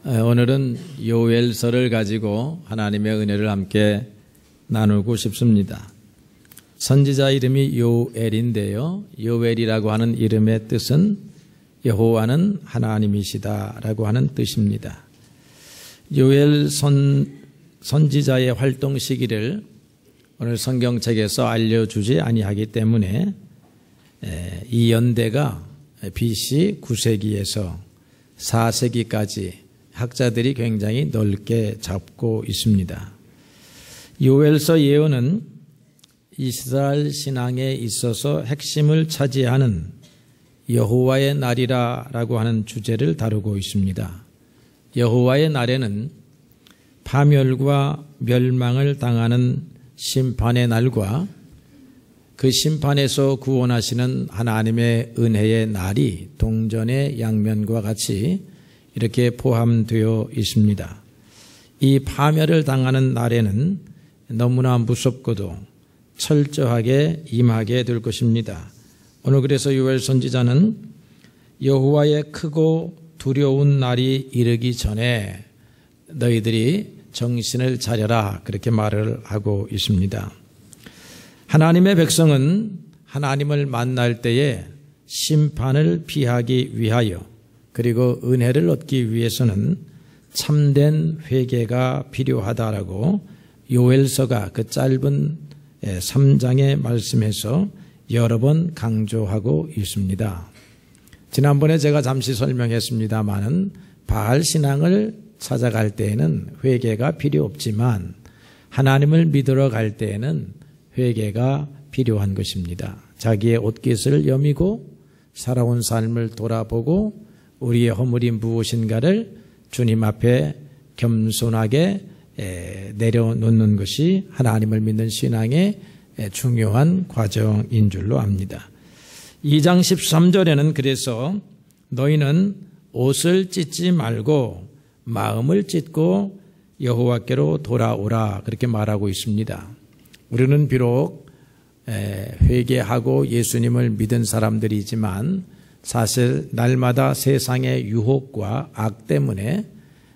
오늘은 요엘서를 가지고 하나님의 은혜를 함께 나누고 싶습니다. 선지자 이름이 요엘인데요. 요엘이라고 하는 이름의 뜻은 여호와는 하나님이시다라고 하는 뜻입니다. 요엘 선지자의 활동 시기를 오늘 성경책에서 알려주지 아니하기 때문에 이 연대가 BC 9세기에서 4세기까지 학자들이 굉장히 넓게 잡고 있습니다. 요엘서 예언은 이스라엘 신앙에 있어서 핵심을 차지하는 여호와의 날이라고 하는 주제를 다루고 있습니다. 여호와의 날에는 파멸과 멸망을 당하는 심판의 날과 그 심판에서 구원하시는 하나님의 은혜의 날이 동전의 양면과 같이 이렇게 포함되어 있습니다. 이 파멸을 당하는 날에는 너무나 무섭고도 철저하게 임하게 될 것입니다. 오늘 그래서 요엘 선지자는 여호와의 크고 두려운 날이 이르기 전에 너희들이 정신을 차려라 그렇게 말을 하고 있습니다. 하나님의 백성은 하나님을 만날 때에 심판을 피하기 위하여 그리고 은혜를 얻기 위해서는 참된 회개가 필요하다라고 요엘서가 그 짧은 3장의 말씀에서 여러 번 강조하고 있습니다. 지난번에 제가 잠시 설명했습니다마는 바알 신앙을 찾아갈 때에는 회개가 필요 없지만 하나님을 믿으러 갈 때에는 회개가 필요한 것입니다. 자기의 옷깃을 여미고 살아온 삶을 돌아보고 우리의 허물이 무엇인가를 주님 앞에 겸손하게 내려놓는 것이 하나님을 믿는 신앙의 중요한 과정인 줄로 압니다. 2장 13절에는 그래서 너희는 옷을 찢지 말고 마음을 찢고 여호와께로 돌아오라 그렇게 말하고 있습니다. 우리는 비록 회개하고 예수님을 믿은 사람들이지만 사실 날마다 세상의 유혹과 악 때문에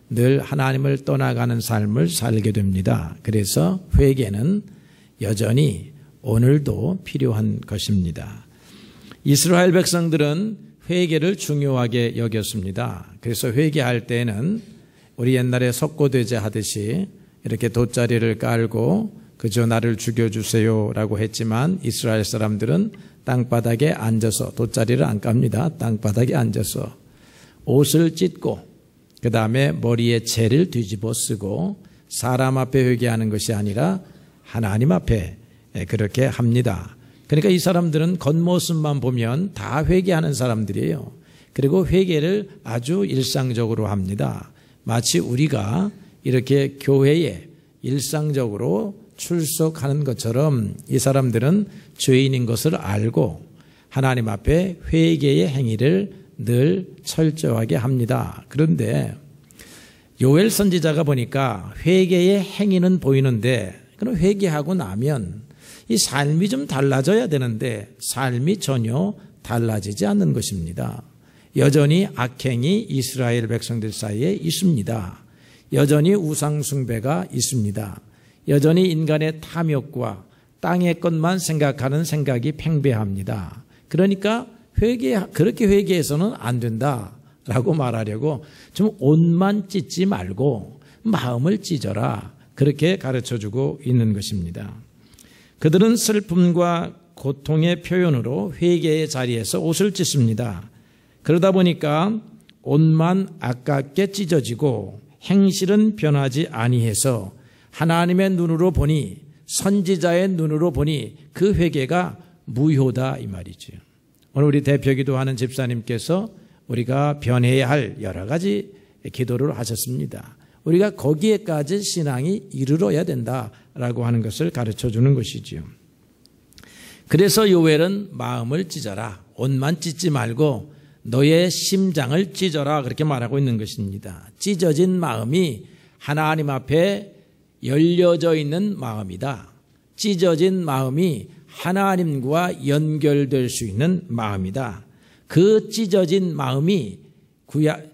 늘 하나님을 떠나가는 삶을 살게 됩니다. 그래서 회개는 여전히 오늘도 필요한 것입니다. 이스라엘 백성들은 회개를 중요하게 여겼습니다. 그래서 회개할 때는 우리 옛날에 석고대제 하듯이 이렇게 돗자리를 깔고 그저 나를 죽여주세요 라고 했지만 이스라엘 사람들은 땅바닥에 앉아서 돗자리를 안 깝니다. 땅바닥에 앉아서 옷을 찢고 그 다음에 머리에 재를 뒤집어 쓰고 사람 앞에 회개하는 것이 아니라 하나님 앞에 그렇게 합니다. 그러니까 이 사람들은 겉모습만 보면 다 회개하는 사람들이에요. 그리고 회개를 아주 일상적으로 합니다. 마치 우리가 이렇게 교회에 일상적으로 출석하는 것처럼 이 사람들은 죄인인 것을 알고 하나님 앞에 회개의 행위를 늘 철저하게 합니다. 그런데 요엘 선지자가 보니까 회개의 행위는 보이는데 그럼 회개하고 나면 이 삶이 좀 달라져야 되는데 삶이 전혀 달라지지 않는 것입니다. 여전히 악행이 이스라엘 백성들 사이에 있습니다. 여전히 우상 숭배가 있습니다. 여전히 인간의 탐욕과 땅의 것만 생각하는 생각이 팽배합니다. 그러니까 그렇게 회개해서는 안 된다라고 말하려고 좀 옷만 찢지 말고 마음을 찢어라 그렇게 가르쳐주고 있는 것입니다. 그들은 슬픔과 고통의 표현으로 회개의 자리에서 옷을 찢습니다. 그러다 보니까 옷만 아깝게 찢어지고 행실은 변하지 아니해서 하나님의 눈으로 보니 선지자의 눈으로 보니 그 회개가 무효다 이 말이죠. 오늘 우리 대표기도하는 집사님께서 우리가 변해야 할 여러 가지 기도를 하셨습니다. 우리가 거기에까지 신앙이 이르러야 된다라고 하는 것을 가르쳐주는 것이지요. 그래서 요엘은 마음을 찢어라. 옷만 찢지 말고 너의 심장을 찢어라 그렇게 말하고 있는 것입니다. 찢어진 마음이 하나님 앞에 열려져 있는 마음이다. 찢어진 마음이 하나님과 연결될 수 있는 마음이다. 그 찢어진 마음이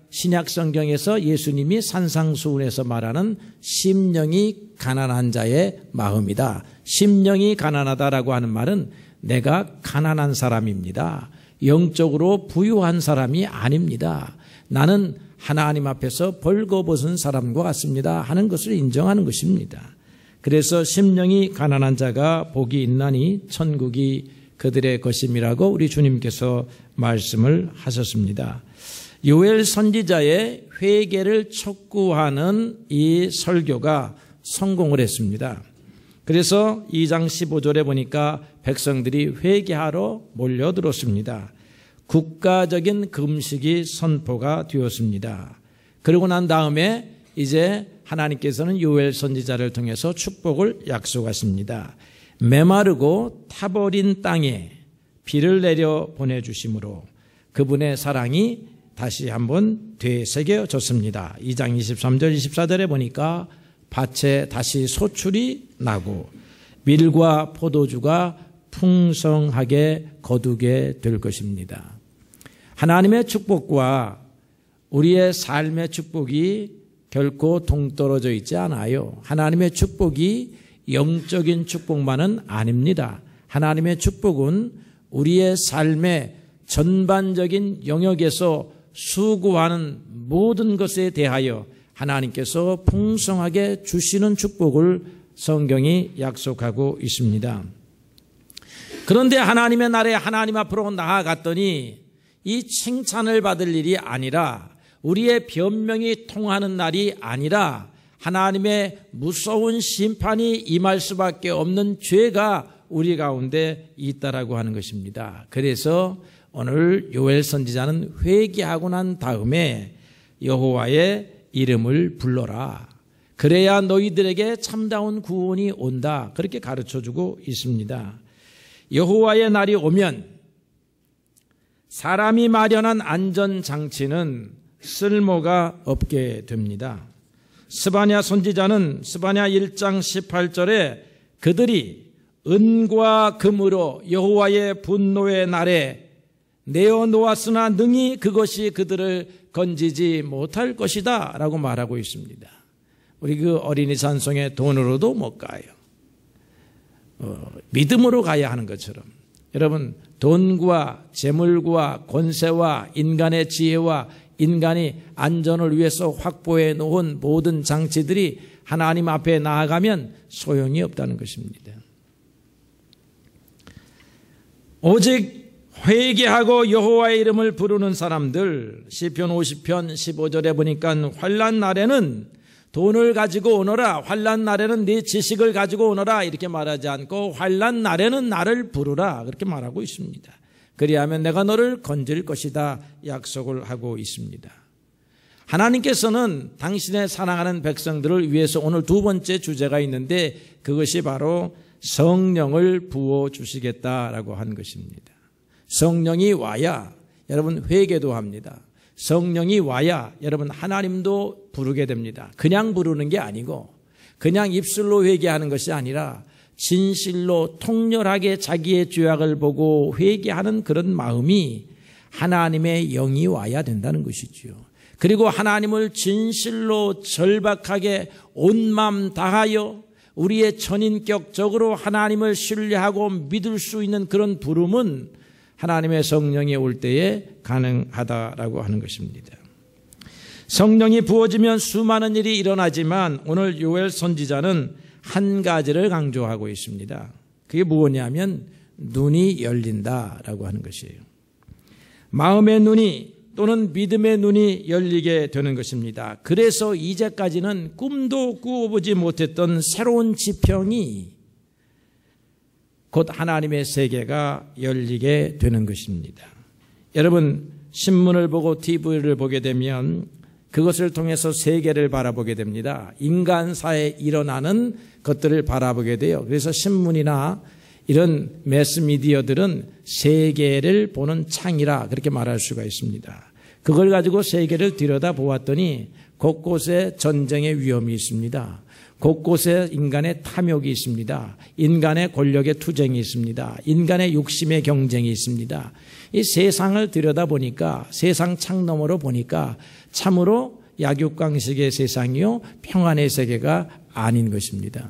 신약 성경에서 예수님이 산상수훈에서 말하는 심령이 가난한 자의 마음이다. 심령이 가난하다라고 하는 말은 내가 가난한 사람입니다. 영적으로 부유한 사람이 아닙니다. 나는 하나님 앞에서 벌거벗은 사람과 같습니다 하는 것을 인정하는 것입니다. 그래서 심령이 가난한 자가 복이 있나니 천국이 그들의 것임이라고 우리 주님께서 말씀을 하셨습니다. 요엘 선지자의 회개를 촉구하는 이 설교가 성공을 했습니다. 그래서 2장 15절에 보니까 백성들이 회개하러 몰려들었습니다. 국가적인 금식이 선포가 되었습니다. 그러고 난 다음에 이제 하나님께서는 요엘 선지자를 통해서 축복을 약속하십니다. 메마르고 타버린 땅에 비를 내려 보내주심으로 그분의 사랑이 다시 한번 되새겨졌습니다. 2장 23절 24절에 보니까 밭에 다시 소출이 나고 밀과 포도주가 풍성하게 거두게 될 것입니다. 하나님의 축복과 우리의 삶의 축복이 결코 동떨어져 있지 않아요. 하나님의 축복이 영적인 축복만은 아닙니다. 하나님의 축복은 우리의 삶의 전반적인 영역에서 수고하는 모든 것에 대하여 하나님께서 풍성하게 주시는 축복을 성경이 약속하고 있습니다. 그런데 하나님의 날에 하나님 앞으로 나아갔더니 이 칭찬을 받을 일이 아니라 우리의 변명이 통하는 날이 아니라 하나님의 무서운 심판이 임할 수밖에 없는 죄가 우리 가운데 있다라고 하는 것입니다. 그래서 오늘 요엘 선지자는 회개하고 난 다음에 여호와의 이름을 불러라. 그래야 너희들에게 참다운 구원이 온다. 그렇게 가르쳐주고 있습니다. 여호와의 날이 오면 사람이 마련한 안전장치는 쓸모가 없게 됩니다. 스바냐 선지자는 스바냐 1장 18절에 그들이 은과 금으로 여호와의 분노의 날에 내어 놓았으나 능히 그것이 그들을 건지지 못할 것이다 라고 말하고 있습니다. 우리 그 어린이 찬송에 돈으로도 못 가요. 믿음으로 가야 하는 것처럼 여러분 돈과 재물과 권세와 인간의 지혜와 인간이 안전을 위해서 확보해 놓은 모든 장치들이 하나님 앞에 나아가면 소용이 없다는 것입니다. 오직 회개하고 여호와의 이름을 부르는 사람들, 시편 50편 15절에 보니까 환난 날에는 돈을 가지고 오너라, 환난 날에는 네 지식을 가지고 오너라 이렇게 말하지 않고 환난 날에는 나를 부르라 그렇게 말하고 있습니다. 그리하면 내가 너를 건질 것이다 약속을 하고 있습니다. 하나님께서는 당신의 사랑하는 백성들을 위해서 오늘 두 번째 주제가 있는데 그것이 바로 성령을 부어주시겠다라고 한 것입니다. 성령이 와야 여러분 회개도 합니다. 성령이 와야 여러분 하나님도 부르게 됩니다. 그냥 부르는 게 아니고 그냥 입술로 회개하는 것이 아니라 진실로 통렬하게 자기의 죄악을 보고 회개하는 그런 마음이 하나님의 영이 와야 된다는 것이지요. 그리고 하나님을 진실로 절박하게 온 마음 다하여 우리의 전인격적으로 하나님을 신뢰하고 믿을 수 있는 그런 부름은 하나님의 성령이 올 때에 가능하다라고 하는 것입니다. 성령이 부어지면 수많은 일이 일어나지만 오늘 요엘 선지자는 한 가지를 강조하고 있습니다. 그게 뭐냐면 눈이 열린다라고 하는 것이에요. 마음의 눈이 또는 믿음의 눈이 열리게 되는 것입니다. 그래서 이제까지는 꿈도 꾸어보지 못했던 새로운 지평이 곧 하나님의 세계가 열리게 되는 것입니다. 여러분 신문을 보고 TV를 보게 되면 그것을 통해서 세계를 바라보게 됩니다. 인간사에 일어나는 것들을 바라보게 돼요. 그래서 신문이나 이런 매스미디어들은 세계를 보는 창이라 그렇게 말할 수가 있습니다. 그걸 가지고 세계를 들여다보았더니 곳곳에 전쟁의 위험이 있습니다. 곳곳에 인간의 탐욕이 있습니다. 인간의 권력의 투쟁이 있습니다. 인간의 욕심의 경쟁이 있습니다. 이 세상을 들여다보니까, 세상 창너머로 보니까 참으로 약육강식의 세상이요 평안의 세계가 아닌 것입니다.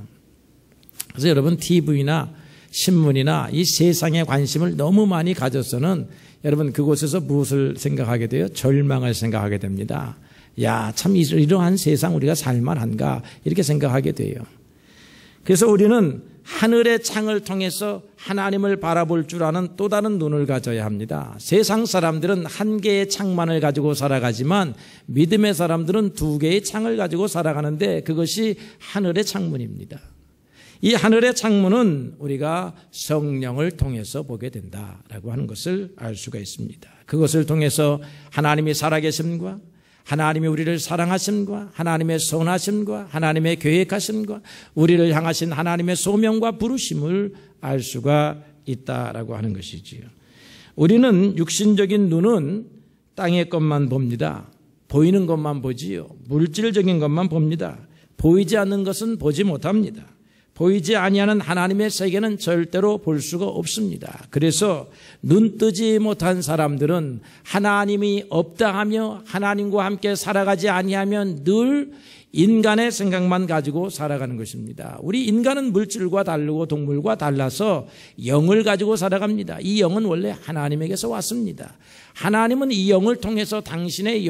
그래서 여러분 TV나 신문이나 이 세상에 관심을 너무 많이 가져서는 여러분 그곳에서 무엇을 생각하게 돼요? 절망을 생각하게 됩니다. 야, 참 이러한 세상 우리가 살만한가 이렇게 생각하게 돼요. 그래서 우리는 하늘의 창을 통해서 하나님을 바라볼 줄 아는 또 다른 눈을 가져야 합니다. 세상 사람들은 한 개의 창만을 가지고 살아가지만 믿음의 사람들은 두 개의 창을 가지고 살아가는데 그것이 하늘의 창문입니다. 이 하늘의 창문은 우리가 성령을 통해서 보게 된다라고 하는 것을 알 수가 있습니다. 그것을 통해서 하나님이 살아계심과 하나님이 우리를 사랑하심과 하나님의 선하심과 하나님의 계획하심과 우리를 향하신 하나님의 소명과 부르심을 알 수가 있다라고 하는 것이지요. 우리는 육신적인 눈은 땅의 것만 봅니다. 보이는 것만 보지요. 물질적인 것만 봅니다. 보이지 않는 것은 보지 못합니다. 보이지 아니하는 하나님의 세계는 절대로 볼 수가 없습니다. 그래서 눈 뜨지 못한 사람들은 하나님이 없다 하며 하나님과 함께 살아가지 아니하면 늘 인간의 생각만 가지고 살아가는 것입니다. 우리 인간은 물질과 다르고 동물과 달라서 영을 가지고 살아갑니다. 이 영은 원래 하나님에게서 왔습니다. 하나님은 이 영을 통해서 당신의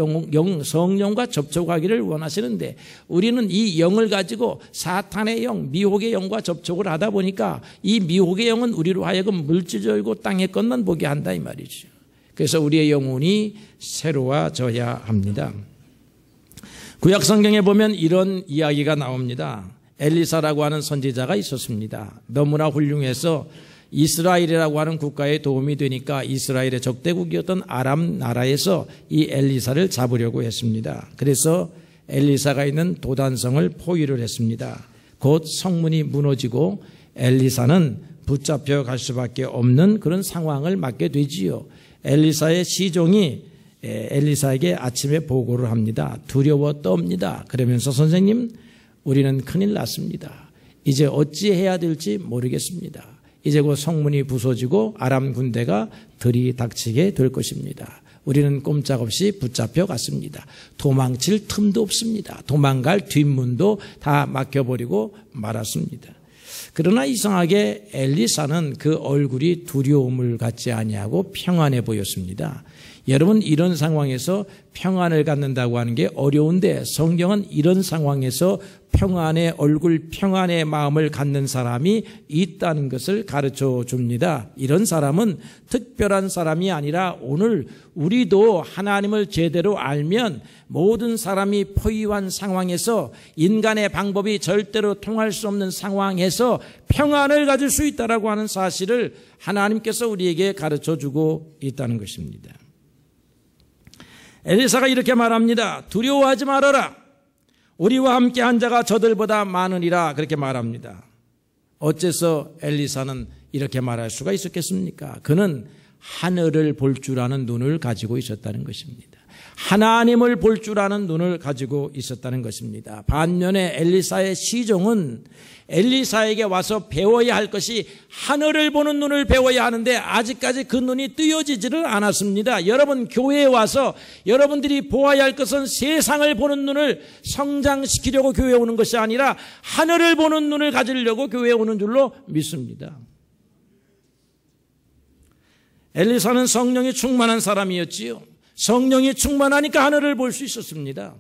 성령과 접촉하기를 원하시는데 우리는 이 영을 가지고 사탄의 영, 미혹의 영과 접촉을 하다 보니까 이 미혹의 영은 우리로 하여금 물질적이고 땅의 것만 보게 한다 이 말이죠. 그래서 우리의 영혼이 새로워져야 합니다. 구약 성경에 보면 이런 이야기가 나옵니다. 엘리사라고 하는 선지자가 있었습니다. 너무나 훌륭해서 이스라엘이라고 하는 국가에 도움이 되니까 이스라엘의 적대국이었던 아람 나라에서 이 엘리사를 잡으려고 했습니다. 그래서 엘리사가 있는 도단성을 포위를 했습니다. 곧 성문이 무너지고 엘리사는 붙잡혀 갈 수밖에 없는 그런 상황을 맞게 되지요. 엘리사의 시종이 엘리사에게 아침에 보고를 합니다. 두려워 떱니다. 그러면서 선생님, 우리는 큰일 났습니다. 이제 어찌해야 될지 모르겠습니다. 이제 곧 성문이 부서지고 아람 군대가 들이닥치게 될 것입니다. 우리는 꼼짝없이 붙잡혀 갔습니다. 도망칠 틈도 없습니다. 도망갈 뒷문도 다 막혀버리고 말았습니다. 그러나 이상하게 엘리사는 그 얼굴이 두려움을 갖지 아니하고 평안해 보였습니다. 여러분, 이런 상황에서 평안을 갖는다고 하는 게 어려운데 성경은 이런 상황에서 평안의 얼굴, 평안의 마음을 갖는 사람이 있다는 것을 가르쳐 줍니다. 이런 사람은 특별한 사람이 아니라 오늘 우리도 하나님을 제대로 알면 모든 사람이 포위한 상황에서 인간의 방법이 절대로 통할 수 없는 상황에서 평안을 가질 수 있다라고 하는 사실을 하나님께서 우리에게 가르쳐 주고 있다는 것입니다. 엘리사가 이렇게 말합니다. 두려워하지 말아라. 우리와 함께 한 자가 저들보다 많으니라. 그렇게 말합니다. 어째서 엘리사는 이렇게 말할 수가 있었겠습니까? 그는 하늘을 볼 줄 아는 눈을 가지고 있었다는 것입니다. 하나님을 볼 줄 아는 눈을 가지고 있었다는 것입니다. 반면에 엘리사의 시종은 엘리사에게 와서 배워야 할 것이 하늘을 보는 눈을 배워야 하는데 아직까지 그 눈이 뜨여지지를 않았습니다. 여러분, 교회에 와서 여러분들이 보아야 할 것은 세상을 보는 눈을 성장시키려고 교회에 오는 것이 아니라 하늘을 보는 눈을 가지려고 교회에 오는 줄로 믿습니다. 엘리사는 성령이 충만한 사람이었지요. 성령이 충만하니까 하늘을 볼 수 있었습니다.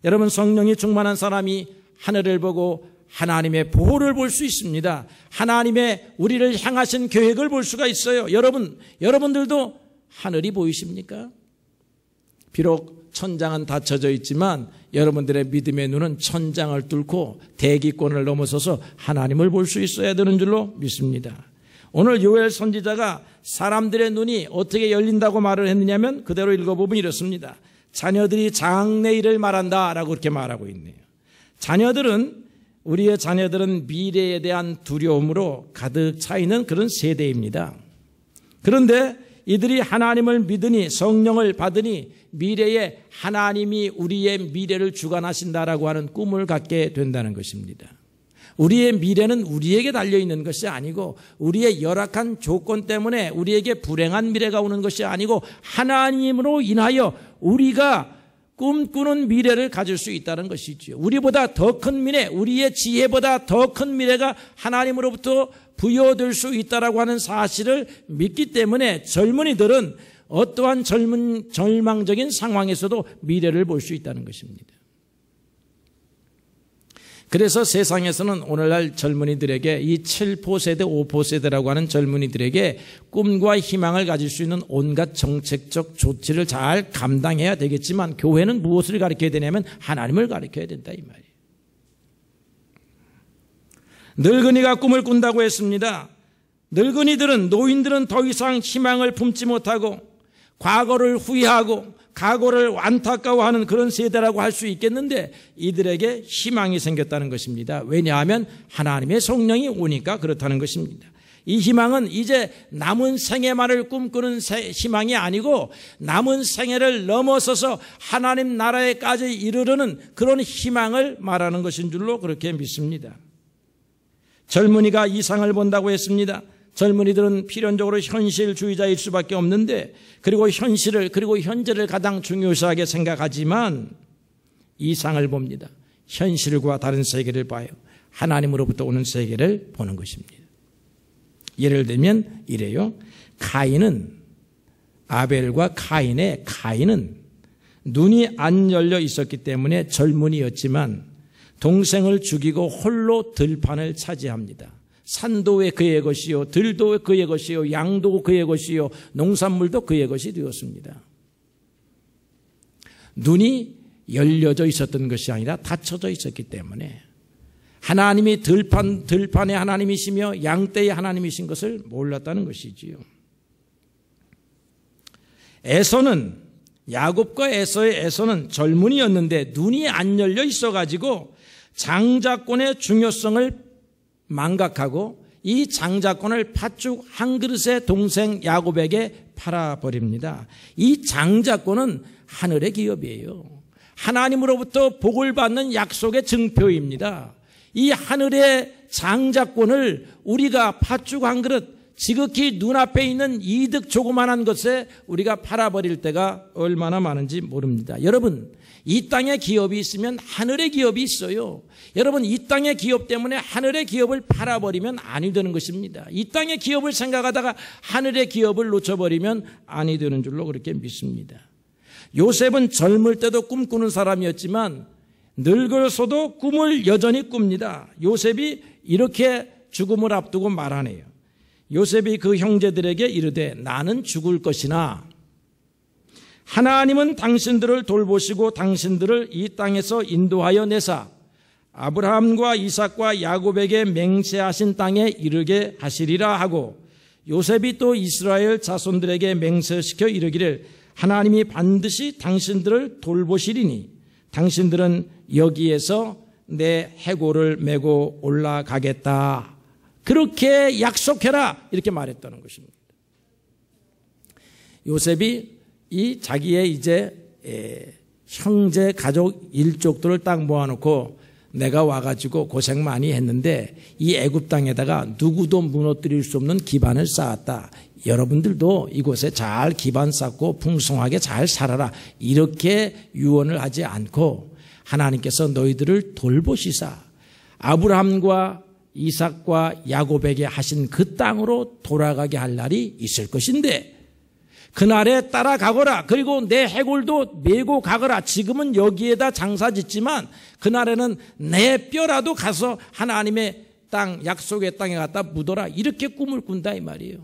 여러분, 성령이 충만한 사람이 하늘을 보고 하나님의 보호를 볼 수 있습니다. 하나님의 우리를 향하신 계획을 볼 수가 있어요. 여러분들도 하늘이 보이십니까? 비록 천장은 닫혀져 있지만 여러분들의 믿음의 눈은 천장을 뚫고 대기권을 넘어서서 하나님을 볼 수 있어야 되는 줄로 믿습니다. 오늘 요엘 선지자가 사람들의 눈이 어떻게 열린다고 말을 했느냐면 그대로 읽어보면 이렇습니다. 자녀들이 장래일을 말한다라고 그렇게 말하고 있네요. 우리의 자녀들은 미래에 대한 두려움으로 가득 차 있는 그런 세대입니다. 그런데 이들이 하나님을 믿으니 성령을 받으니 미래에 하나님이 우리의 미래를 주관하신다라고 하는 꿈을 갖게 된다는 것입니다. 우리의 미래는 우리에게 달려있는 것이 아니고 우리의 열악한 조건 때문에 우리에게 불행한 미래가 오는 것이 아니고 하나님으로 인하여 우리가 꿈꾸는 미래를 가질 수 있다는 것이죠. 우리보다 더 큰 미래, 우리의 지혜보다 더 큰 미래가 하나님으로부터 부여될 수 있다라고 하는 사실을 믿기 때문에 젊은이들은 어떠한 절망적인 상황에서도 미래를 볼 수 있다는 것입니다. 그래서 세상에서는 오늘날 젊은이들에게 이 7포 세대, 5포 세대라고 하는 젊은이들에게 꿈과 희망을 가질 수 있는 온갖 정책적 조치를 잘 감당해야 되겠지만 교회는 무엇을 가르쳐야 되냐면 하나님을 가르쳐야 된다 이 말이에요. 늙은이가 꿈을 꾼다고 했습니다. 늙은이들은, 노인들은 더 이상 희망을 품지 못하고 과거를 후회하고 과거를 안타까워하는 그런 세대라고 할 수 있겠는데 이들에게 희망이 생겼다는 것입니다. 왜냐하면 하나님의 성령이 오니까 그렇다는 것입니다. 이 희망은 이제 남은 생애만을 꿈꾸는 희망이 아니고 남은 생애를 넘어서서 하나님 나라에까지 이르르는 그런 희망을 말하는 것인 줄로 그렇게 믿습니다. 젊은이가 이상을 본다고 했습니다. 젊은이들은 필연적으로 현실주의자일 수밖에 없는데 그리고 현실을 그리고 현재를 가장 중요시하게 생각하지만 이상을 봅니다. 현실과 다른 세계를 봐요. 하나님으로부터 오는 세계를 보는 것입니다. 예를 들면 이래요. 아벨과 카인은 눈이 안 열려 있었기 때문에 젊은이였지만 동생을 죽이고 홀로 들판을 차지합니다. 산도 그의 것이요, 들도 그의 것이요, 양도 그의 것이요, 농산물도 그의 것이 되었습니다. 눈이 열려져 있었던 것이 아니라 닫혀져 있었기 때문에 하나님이 들판의 하나님이시며 양떼의 하나님이신 것을 몰랐다는 것이지요. 야곱과 에서는 젊은이였는데 눈이 안 열려 있어가지고 장자권의 중요성을 망각하고 이 장자권을 팥죽 한 그릇의 동생 야곱에게 팔아버립니다. 이 장자권은 하늘의 기업이에요. 하나님으로부터 복을 받는 약속의 증표입니다. 이 하늘의 장자권을 우리가 팥죽 한 그릇, 지극히 눈앞에 있는 이득 조그만한 것에 우리가 팔아버릴 때가 얼마나 많은지 모릅니다. 여러분, 이 땅에 기업이 있으면 하늘의 기업이 있어요. 여러분, 이 땅의 기업 때문에 하늘의 기업을 팔아버리면 아니 되는 것입니다. 이 땅의 기업을 생각하다가 하늘의 기업을 놓쳐버리면 아니 되는 줄로 그렇게 믿습니다. 요셉은 젊을 때도 꿈꾸는 사람이었지만 늙어서도 꿈을 여전히 꿉니다. 요셉이 이렇게 죽음을 앞두고 말하네요. 요셉이 그 형제들에게 이르되 나는 죽을 것이나 하나님은 당신들을 돌보시고 당신들을 이 땅에서 인도하여 내사 아브라함과 이삭과 야곱에게 맹세하신 땅에 이르게 하시리라 하고 요셉이 또 이스라엘 자손들에게 맹세시켜 이르기를 하나님이 반드시 당신들을 돌보시리니 당신들은 여기에서 내 해골을 메고 올라가겠다. 그렇게 약속해라. 이렇게 말했다는 것입니다. 요셉이 이 자기의 이제 형제 가족 일족들을 딱 모아놓고 내가 와가지고 고생 많이 했는데 이 애굽 땅에다가 누구도 무너뜨릴 수 없는 기반을 쌓았다. 여러분들도 이곳에 잘 기반 쌓고 풍성하게 잘 살아라. 이렇게 유언을 하지 않고 하나님께서 너희들을 돌보시사 아브라함과 이삭과 야곱에게 하신 그 땅으로 돌아가게 할 날이 있을 것인데 그날에 따라가거라. 그리고 내 해골도 메고 가거라. 지금은 여기에다 장사 짓지만 그날에는 내 뼈라도 가서 하나님의 땅, 약속의 땅에 갖다 묻어라. 이렇게 꿈을 꾼다 이 말이에요.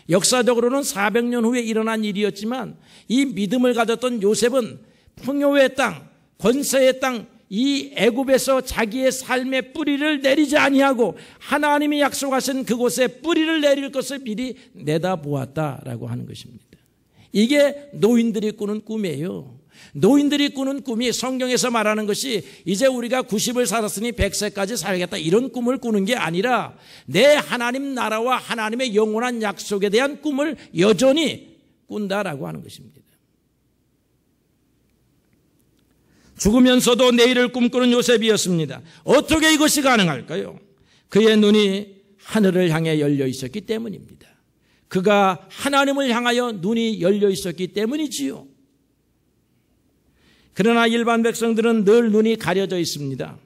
역사적으로는 400년 후에 일어난 일이었지만 이 믿음을 가졌던 요셉은 풍요의 땅, 권세의 땅, 이 애굽에서 자기의 삶의 뿌리를 내리지 아니하고 하나님이 약속하신 그곳에 뿌리를 내릴 것을 미리 내다보았다라고 하는 것입니다. 이게 노인들이 꾸는 꿈이에요. 노인들이 꾸는 꿈이 성경에서 말하는 것이 이제 우리가 90을 살았으니 100세까지 살겠다 이런 꿈을 꾸는 게 아니라 내 하나님 나라와 하나님의 영원한 약속에 대한 꿈을 여전히 꾼다라고 하는 것입니다. 죽으면서도 내일을 꿈꾸는 요셉이었습니다. 어떻게 이것이 가능할까요? 그의 눈이 하늘을 향해 열려 있었기 때문입니다. 그가 하나님을 향하여 눈이 열려 있었기 때문이지요. 그러나 일반 백성들은 늘 눈이 가려져 있습니다.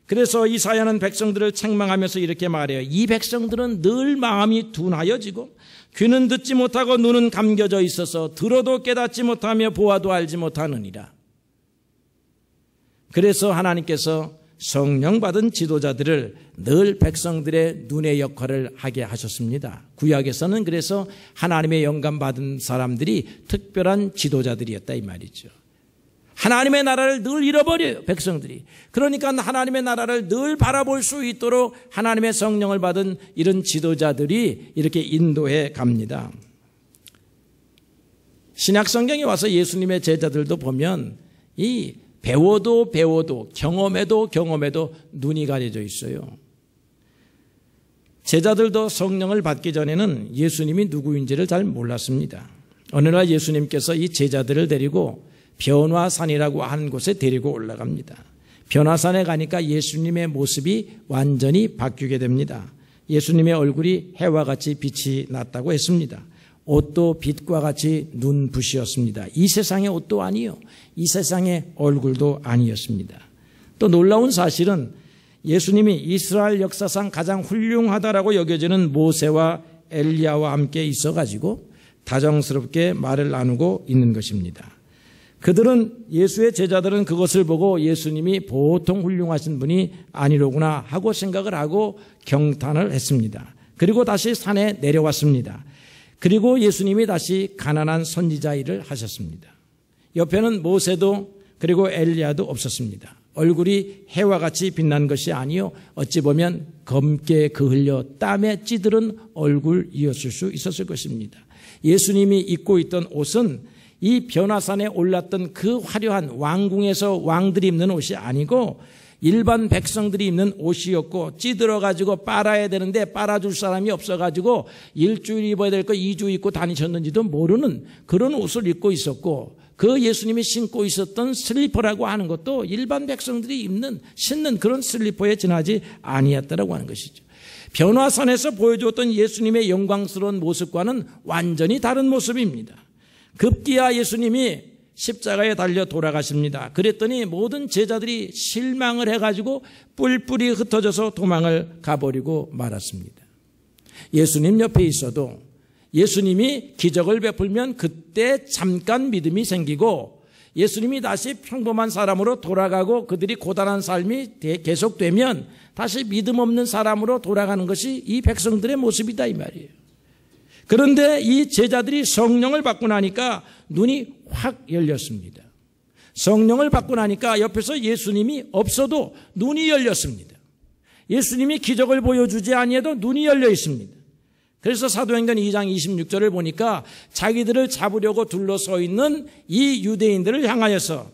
그래서 이사야는 백성들을 책망하면서 이렇게 말해요. 이 백성들은 늘 마음이 둔하여지고 귀는 듣지 못하고 눈은 감겨져 있어서 들어도 깨닫지 못하며 보아도 알지 못하느니라. 그래서 하나님께서 성령 받은 지도자들을 늘 백성들의 눈의 역할을 하게 하셨습니다. 구약에서는 그래서 하나님의 영감 받은 사람들이 특별한 지도자들이었다 이 말이죠. 하나님의 나라를 늘 잃어버려요, 백성들이. 그러니까 하나님의 나라를 늘 바라볼 수 있도록 하나님의 성령을 받은 이런 지도자들이 이렇게 인도해 갑니다. 신약 성경에 와서 예수님의 제자들도 보면 이 배워도 경험해도 눈이 가려져 있어요. 제자들도 성령을 받기 전에는 예수님이 누구인지를 잘 몰랐습니다. 어느 날 예수님께서 이 제자들을 데리고 변화산이라고 하는 곳에 데리고 올라갑니다. 변화산에 가니까 예수님의 모습이 완전히 바뀌게 됩니다. 예수님의 얼굴이 해와 같이 빛이 났다고 했습니다. 옷도 빛과 같이 눈부시었습니다. 이 세상의 옷도 아니요, 이 세상의 얼굴도 아니었습니다. 또 놀라운 사실은 예수님이 이스라엘 역사상 가장 훌륭하다라고 여겨지는 모세와 엘리야와 함께 있어가지고 다정스럽게 말을 나누고 있는 것입니다. 그들은, 예수의 제자들은 그것을 보고 예수님이 보통 훌륭하신 분이 아니로구나 하고 생각을 하고 경탄을 했습니다. 그리고 다시 산에 내려왔습니다. 그리고 예수님이 다시 가난한 선지자 일을 하셨습니다. 옆에는 모세도 그리고 엘리야도 없었습니다. 얼굴이 해와 같이 빛난 것이 아니요, 어찌 보면 검게 그을려 땀에 찌들은 얼굴이었을 수 있었을 것입니다. 예수님이 입고 있던 옷은 이 변화산에 올랐던 그 화려한 왕궁에서 왕들이 입는 옷이 아니고 일반 백성들이 입는 옷이었고, 찌들어가지고 빨아야 되는데 빨아줄 사람이 없어가지고 일주일 입어야 될 거 2주 입고 다니셨는지도 모르는 그런 옷을 입고 있었고, 그 예수님이 신고 있었던 슬리퍼라고 하는 것도 일반 백성들이 신는 그런 슬리퍼에 지나지 아니었다라고 하는 것이죠. 변화산에서 보여주었던 예수님의 영광스러운 모습과는 완전히 다른 모습입니다. 급기야 예수님이 십자가에 달려 돌아가십니다. 그랬더니 모든 제자들이 실망을 해가지고 뿔뿔이 흩어져서 도망을 가버리고 말았습니다. 예수님 옆에 있어도 예수님이 기적을 베풀면 그때 잠깐 믿음이 생기고, 예수님이 다시 평범한 사람으로 돌아가고 그들이 고단한 삶이 계속되면 다시 믿음 없는 사람으로 돌아가는 것이 이 백성들의 모습이다 이 말이에요. 그런데 이 제자들이 성령을 받고 나니까 눈이 확 열렸습니다. 성령을 받고 나니까 옆에서 예수님이 없어도 눈이 열렸습니다. 예수님이 기적을 보여주지 아니해도 눈이 열려 있습니다. 그래서 사도행전 2장 26절을 보니까 자기들을 잡으려고 둘러서 있는 이 유대인들을 향하여서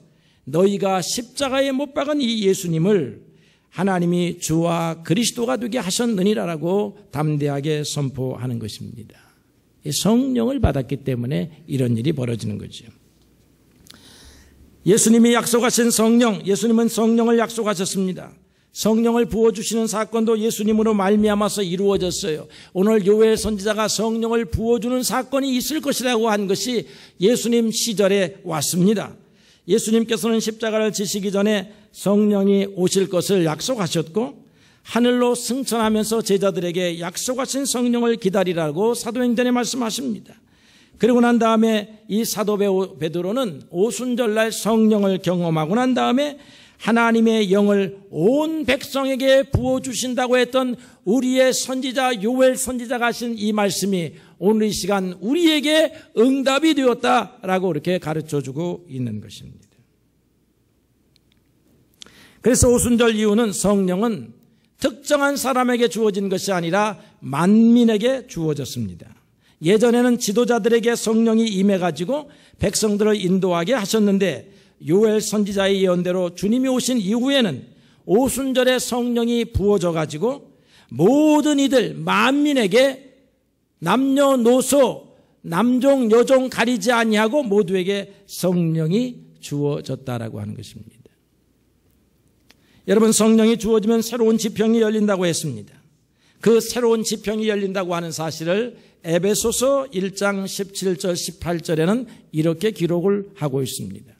너희가 십자가에 못 박은 이 예수님을 하나님이 주와 그리스도가 되게 하셨느니라라고 담대하게 선포하는 것입니다. 성령을 받았기 때문에 이런 일이 벌어지는 거죠. 예수님이 약속하신 성령, 예수님은 성령을 약속하셨습니다. 성령을 부어주시는 사건도 예수님으로 말미암아서 이루어졌어요. 오늘 요엘 선지자가 성령을 부어주는 사건이 있을 것이라고 한 것이 예수님 시절에 왔습니다. 예수님께서는 십자가를 지시기 전에 성령이 오실 것을 약속하셨고, 하늘로 승천하면서 제자들에게 약속하신 성령을 기다리라고 사도행전에 말씀하십니다. 그리고 난 다음에 이 사도 베드로는 오순절날 성령을 경험하고 난 다음에 하나님의 영을 온 백성에게 부어주신다고 했던 우리의 선지자 요엘 선지자가 하신 이 말씀이 오늘 이 시간 우리에게 응답이 되었다라고 이렇게 가르쳐주고 있는 것입니다. 그래서 오순절 이후는 성령은 특정한 사람에게 주어진 것이 아니라 만민에게 주어졌습니다. 예전에는 지도자들에게 성령이 임해가지고 백성들을 인도하게 하셨는데, 요엘 선지자의 예언대로 주님이 오신 이후에는 오순절에 성령이 부어져가지고 모든 이들 만민에게 남녀노소 남종 여종 가리지 아니하고 모두에게 성령이 주어졌다라고 하는 것입니다. 여러분, 성령이 주어지면 새로운 지평이 열린다고 했습니다. 그 새로운 지평이 열린다고 하는 사실을 에베소서 1장 17절 18절에는 이렇게 기록을 하고 있습니다.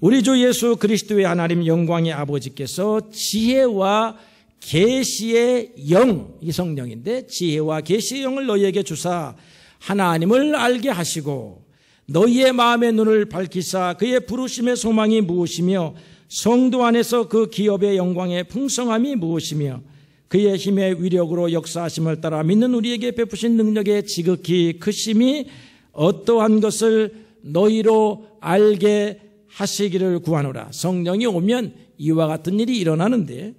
우리 주 예수 그리스도의 하나님 영광의 아버지께서 지혜와 계시의 영, 이 성령인데 지혜와 계시의 영을 너희에게 주사 하나님을 알게 하시고 너희의 마음의 눈을 밝히사 그의 부르심의 소망이 무엇이며 성도 안에서 그 기업의 영광의 풍성함이 무엇이며 그의 힘의 위력으로 역사하심을 따라 믿는 우리에게 베푸신 능력의 지극히 크심이 어떠한 것을 너희로 알게 하시기를 구하노라. 성령이 오면 이와 같은 일이 일어나는데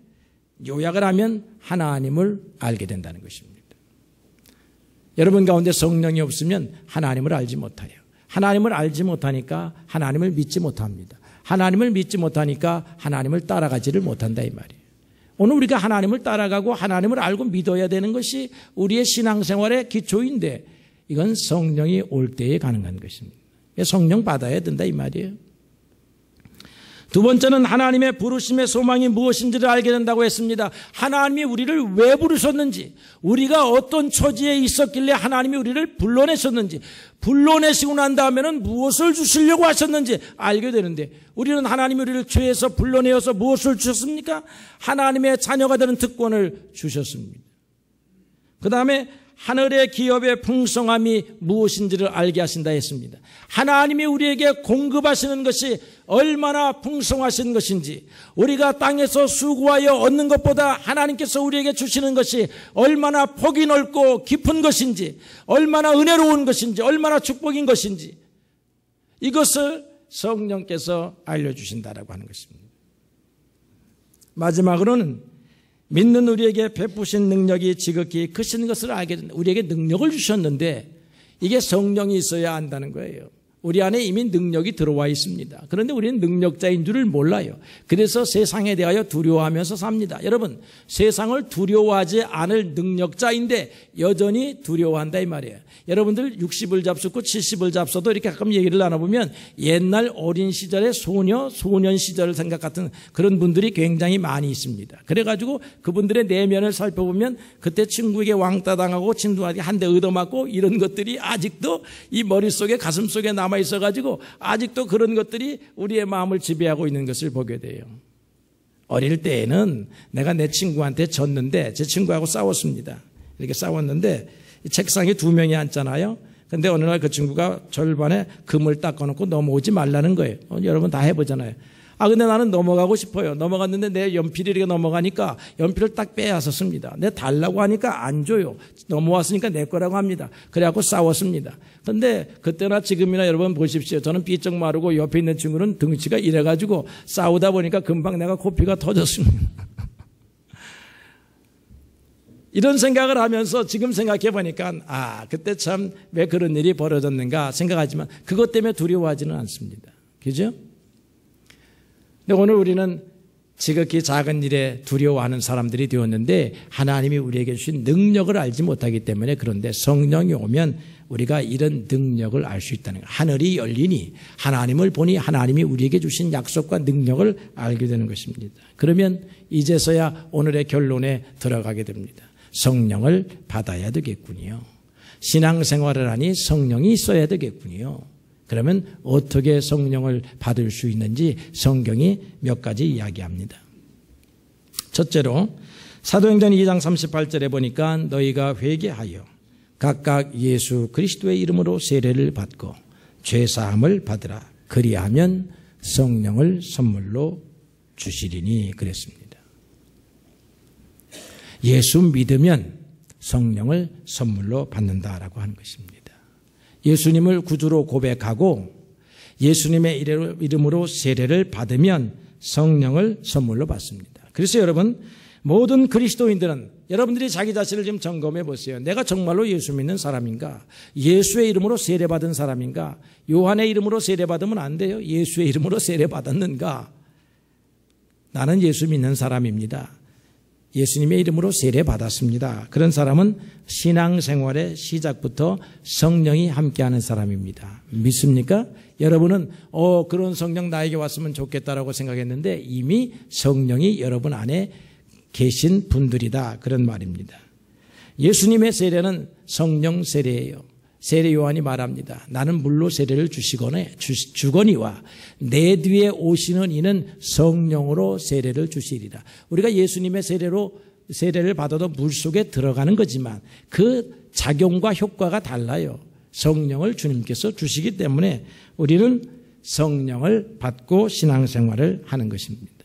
요약을 하면 하나님을 알게 된다는 것입니다. 여러분 가운데 성령이 없으면 하나님을 알지 못해요. 하나님을 알지 못하니까 하나님을 믿지 못합니다. 하나님을 믿지 못하니까 하나님을 따라가지를 못한다 이 말이에요. 오늘 우리가 하나님을 따라가고 하나님을 알고 믿어야 되는 것이 우리의 신앙생활의 기초인데 이건 성령이 올 때에 가능한 것입니다. 성령 받아야 된다 이 말이에요. 두 번째는 하나님의 부르심의 소망이 무엇인지를 알게 된다고 했습니다. 하나님이 우리를 왜 부르셨는지, 우리가 어떤 처지에 있었길래 하나님이 우리를 불러내셨는지, 불러내시고 난 다음에는 무엇을 주시려고 하셨는지 알게 되는데 우리는 하나님이 우리를 죄에서 불러내어서 무엇을 주셨습니까? 하나님의 자녀가 되는 특권을 주셨습니다. 그 다음에 하늘의 기업의 풍성함이 무엇인지를 알게 하신다 했습니다. 하나님이 우리에게 공급하시는 것이 얼마나 풍성하신 것인지, 우리가 땅에서 수고하여 얻는 것보다 하나님께서 우리에게 주시는 것이 얼마나 폭이 넓고 깊은 것인지, 얼마나 은혜로운 것인지, 얼마나 축복인 것인지 이것을 성령께서 알려주신다라고 하는 것입니다. 마지막으로는 믿는 우리에게 베푸신 능력이 지극히 크신 것을 알게 된다. 우리에게 능력을 주셨는데 이게 성령이 있어야 한다는 거예요. 우리 안에 이미 능력이 들어와 있습니다. 그런데 우리는 능력자인 줄을 몰라요. 그래서 세상에 대하여 두려워하면서 삽니다. 여러분, 세상을 두려워하지 않을 능력자인데 여전히 두려워한다 이 말이에요. 여러분들 60을 잡수고 70을 잡숴도 이렇게 가끔 얘기를 나눠보면 옛날 어린 시절의 소년 시절 생각 같은 그런 분들이 굉장히 많이 있습니다. 그래가지고 그분들의 내면을 살펴보면 그때 친구에게 왕따 당하고 친구한테 한 대 얻어맞고 이런 것들이 아직도 이 머릿속에 가슴속에 남아 있어가지고 아직도 그런 것들이 우리의 마음을 지배하고 있는 것을 보게 돼요. 어릴 때에는 내가 내 친구한테 졌는데 제 친구하고 싸웠습니다. 이렇게 싸웠는데 책상에 두 명이 앉잖아요. 근데 어느 날 그 친구가 절반에 금을 닦아놓고 넘어오지 말라는 거예요. 여러분 다 해보잖아요. 근데 나는 넘어가고 싶어요. 넘어갔는데 내 연필이 이렇게 넘어가니까 연필을 딱 빼앗았습니다. 내 달라고 하니까 안 줘요. 넘어왔으니까 내 거라고 합니다. 그래갖고 싸웠습니다. 근데 그때나 지금이나 여러분 보십시오. 저는 삐쩍 마르고 옆에 있는 친구는 등치가 이래가지고 싸우다 보니까 금방 내가 코피가 터졌습니다. 이런 생각을 하면서 지금 생각해 보니까 그때 참 왜 그런 일이 벌어졌는가 생각하지만 그것 때문에 두려워하지는 않습니다. 그죠? 근데 오늘 우리는 지극히 작은 일에 두려워하는 사람들이 되었는데 하나님이 우리에게 주신 능력을 알지 못하기 때문에 그런데 성령이 오면 우리가 이런 능력을 알 수 있다는 거예요. 하늘이 열리니 하나님을 보니 하나님이 우리에게 주신 약속과 능력을 알게 되는 것입니다. 그러면 이제서야 오늘의 결론에 들어가게 됩니다. 성령을 받아야 되겠군요. 신앙생활을 하니 성령이 있어야 되겠군요. 그러면 어떻게 성령을 받을 수 있는지 성경이 몇 가지 이야기합니다. 첫째로 사도행전 2장 38절에 보니까 너희가 회개하여 각각 예수 그리스도의 이름으로 세례를 받고 죄사함을 받으라. 그리하면 성령을 선물로 주시리니 그랬습니다. 예수 믿으면 성령을 선물로 받는다라고 하는 것입니다. 예수님을 구주로 고백하고 예수님의 이름으로 세례를 받으면 성령을 선물로 받습니다. 그래서 여러분 모든 그리스도인들은 여러분들이 자기 자신을 좀 점검해 보세요. 내가 정말로 예수 믿는 사람인가? 예수의 이름으로 세례받은 사람인가? 요한의 이름으로 세례받으면 안 돼요. 예수의 이름으로 세례받았는가? 나는 예수 믿는 사람입니다. 예수님의 이름으로 세례받았습니다. 그런 사람은 신앙생활의 시작부터 성령이 함께하는 사람입니다. 믿습니까? 여러분은 그런 성령 나에게 왔으면 좋겠다라고 생각했는데 이미 성령이 여러분 안에 계신 분들이다, 그런 말입니다. 예수님의 세례는 성령 세례예요. 세례 요한이 말합니다. 나는 물로 세례를 주거니와 내 뒤에 오시는 이는 성령으로 세례를 주시리라. 우리가 예수님의 세례를 받아도 물속에 들어가는 거지만 그 작용과 효과가 달라요. 성령을 주님께서 주시기 때문에 우리는 성령을 받고 신앙생활을 하는 것입니다.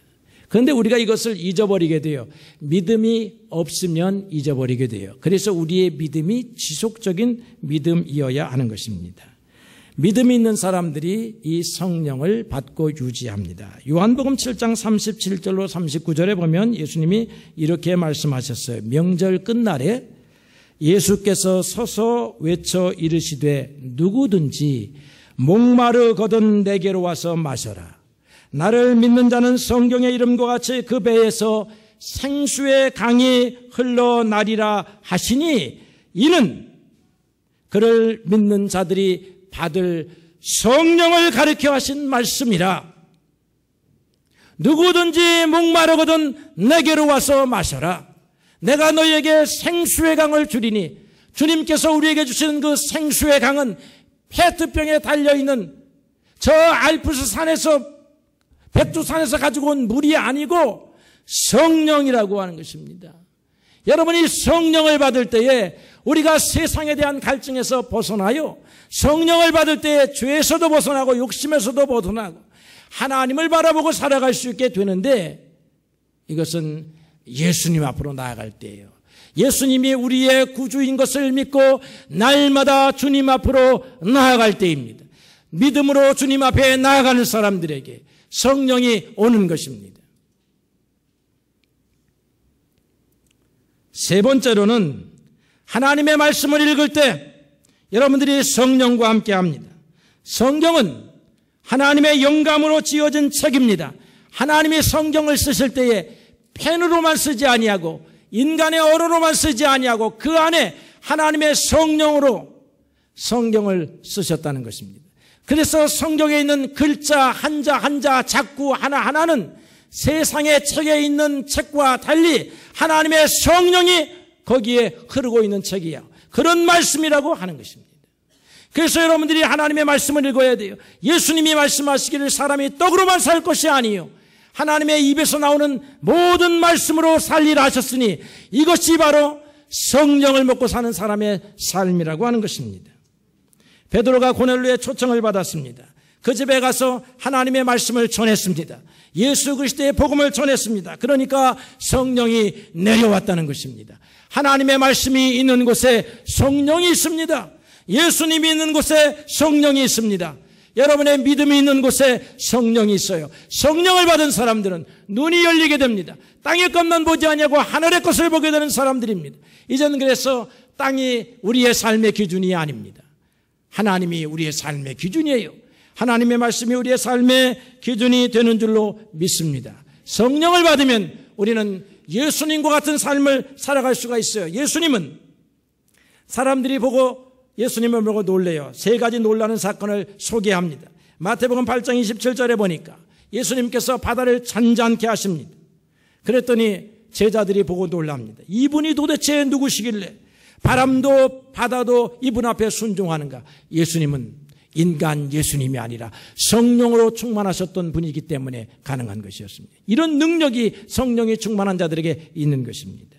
그런데 우리가 이것을 잊어버리게 돼요. 믿음이 없으면 잊어버리게 돼요. 그래서 우리의 믿음이 지속적인 믿음이어야 하는 것입니다. 믿음이 있는 사람들이 이 성령을 받고 유지합니다. 요한복음 7장 37절로 39절에 보면 예수님이 이렇게 말씀하셨어요. 명절 끝날에 예수께서 서서 외쳐 이르시되 누구든지 목마르거든 내게로 와서 마셔라. 나를 믿는 자는 성경의 이름과 같이 그 배에서 생수의 강이 흘러나리라 하시니 이는 그를 믿는 자들이 받을 성령을 가리켜 하신 말씀이라. 누구든지 목마르거든 내게로 와서 마셔라. 내가 너희에게 생수의 강을 주리니 주님께서 우리에게 주시는 그 생수의 강은 페트병에 달려있는 저 알프스 산에서 백두산에서 가지고 온 물이 아니고 성령이라고 하는 것입니다. 여러분이 성령을 받을 때에 우리가 세상에 대한 갈증에서 벗어나요. 성령을 받을 때에 죄에서도 벗어나고 욕심에서도 벗어나고 하나님을 바라보고 살아갈 수 있게 되는데 이것은 예수님 앞으로 나아갈 때예요. 예수님이 우리의 구주인 것을 믿고 날마다 주님 앞으로 나아갈 때입니다. 믿음으로 주님 앞에 나아가는 사람들에게 성령이 오는 것입니다. 세 번째로는 하나님의 말씀을 읽을 때 여러분들이 성령과 함께 합니다. 성경은 하나님의 영감으로 지어진 책입니다. 하나님이 성경을 쓰실 때에 펜으로만 쓰지 아니하고 인간의 어로로만 쓰지 아니하고 그 안에 하나님의 성령으로 성경을 쓰셨다는 것입니다. 그래서 성경에 있는 글자 한자 작구 하나하나는 세상의 책에 있는 책과 달리 하나님의 성령이 거기에 흐르고 있는 책이야. 그런 말씀이라고 하는 것입니다. 그래서 여러분들이 하나님의 말씀을 읽어야 돼요. 예수님이 말씀하시기를 사람이 떡으로만 살 것이 아니요 하나님의 입에서 나오는 모든 말씀으로 살리라 하셨으니 이것이 바로 성령을 먹고 사는 사람의 삶이라고 하는 것입니다. 베드로가 고넬료의 초청을 받았습니다. 그 집에 가서 하나님의 말씀을 전했습니다. 예수 그리스도의 복음을 전했습니다. 그러니까 성령이 내려왔다는 것입니다. 하나님의 말씀이 있는 곳에 성령이 있습니다. 예수님이 있는 곳에 성령이 있습니다. 여러분의 믿음이 있는 곳에 성령이 있어요. 성령을 받은 사람들은 눈이 열리게 됩니다. 땅의 것만 보지 아니하고 하늘의 것을 보게 되는 사람들입니다. 이제는 그래서 땅이 우리의 삶의 기준이 아닙니다. 하나님이 우리의 삶의 기준이에요. 하나님의 말씀이 우리의 삶의 기준이 되는 줄로 믿습니다. 성령을 받으면 우리는 예수님과 같은 삶을 살아갈 수가 있어요. 예수님은 사람들이 보고 예수님을 보고 놀래요. 세 가지 놀라는 사건을 소개합니다. 마태복음 8장 27절에 보니까 예수님께서 바다를 잔잔케 하십니다. 그랬더니 제자들이 보고 놀랍니다. 이분이 도대체 누구시길래 바람도 바다도 이분 앞에 순종하는가? 예수님은 인간 예수님이 아니라 성령으로 충만하셨던 분이기 때문에 가능한 것이었습니다. 이런 능력이 성령이 충만한 자들에게 있는 것입니다.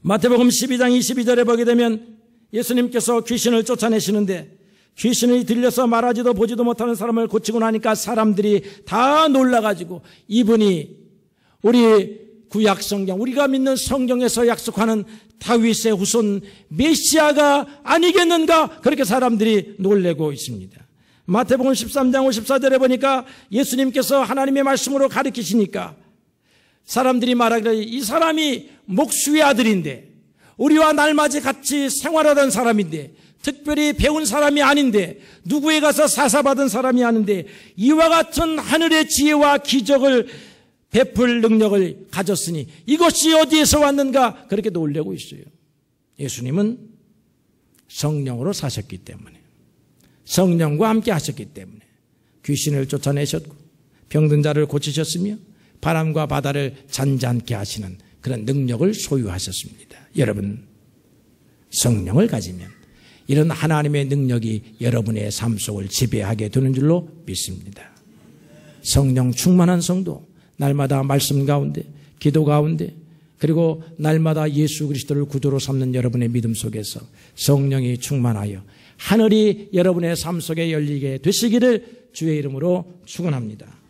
마태복음 12장 22절에 보게 되면 예수님께서 귀신을 쫓아내시는데 귀신이 들려서 말하지도 보지도 못하는 사람을 고치고 나니까 사람들이 다 놀라가지고 이분이 우리 구약 성경, 우리가 믿는 성경에서 약속하는 다윗의 후손 메시아가 아니겠는가? 그렇게 사람들이 놀래고 있습니다. 마태복음 13장 54절에 보니까 예수님께서 하나님의 말씀으로 가르치시니까 사람들이 말하기를 이 사람이 목수의 아들인데 우리와 날맞이 같이 생활하던 사람인데 특별히 배운 사람이 아닌데 누구에 가서 사사받은 사람이 아닌데 이와 같은 하늘의 지혜와 기적을 베풀 능력을 가졌으니 이것이 어디에서 왔는가 그렇게 놀라고 있어요. 예수님은 성령으로 사셨기 때문에, 성령과 함께 하셨기 때문에 귀신을 쫓아내셨고 병든 자를 고치셨으며 바람과 바다를 잔잔케 하시는 그런 능력을 소유하셨습니다. 여러분, 성령을 가지면 이런 하나님의 능력이 여러분의 삶 속을 지배하게 되는 줄로 믿습니다. 성령 충만한 성도, 날마다 말씀 가운데, 기도 가운데, 그리고 날마다 예수 그리스도를 구주로 삼는 여러분의 믿음 속에서 성령이 충만하여 하늘이 여러분의 삶 속에 열리게 되시기를 주의 이름으로 축원합니다.